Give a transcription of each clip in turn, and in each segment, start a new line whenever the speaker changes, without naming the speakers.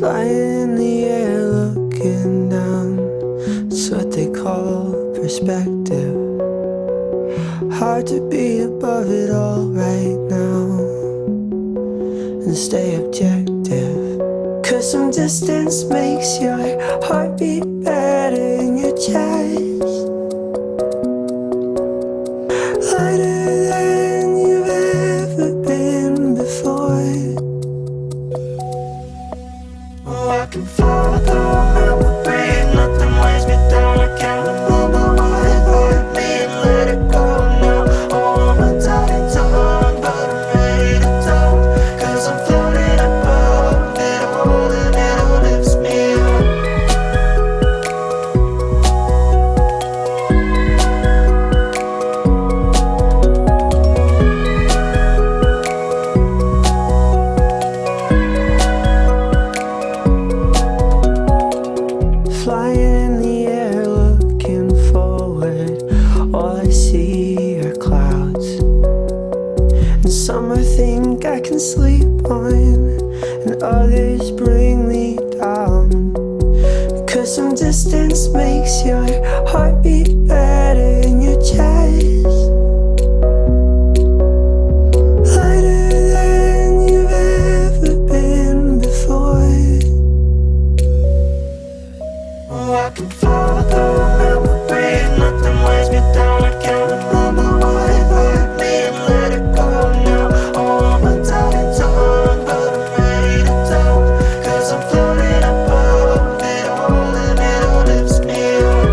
Flying in the air, looking down. It's what they call perspective. Hard to be above it all right now and stay objective. Cause some distance makes your heart beat better in your chest. Lighter than you've ever been before. Oh, I can follow the remember breathe. Nothing weighs me down. I can't remember what it hurt me and let it go now. Oh, I'm a dying tongue, but I'm ready to talk. Cause I'm floating above it all and it all lifts me up. Flying in the air, looking forward. All I see are clouds. And some I think I can sleep on, and others bring me down. Cause some distance makes your heart beat better in your chest. Lighter than you've ever been before. Oh, I can follow the remember breathe. Nothing weighs me down. I can't remember what it hurt me and let it go now. Oh, I'm a dying tongue, but I'm ready to talk. Cause I'm floating above it all and it all lifts me up.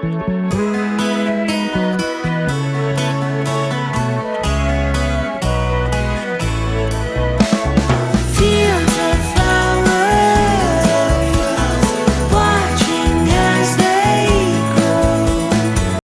Fields of flowers, watching as they grow.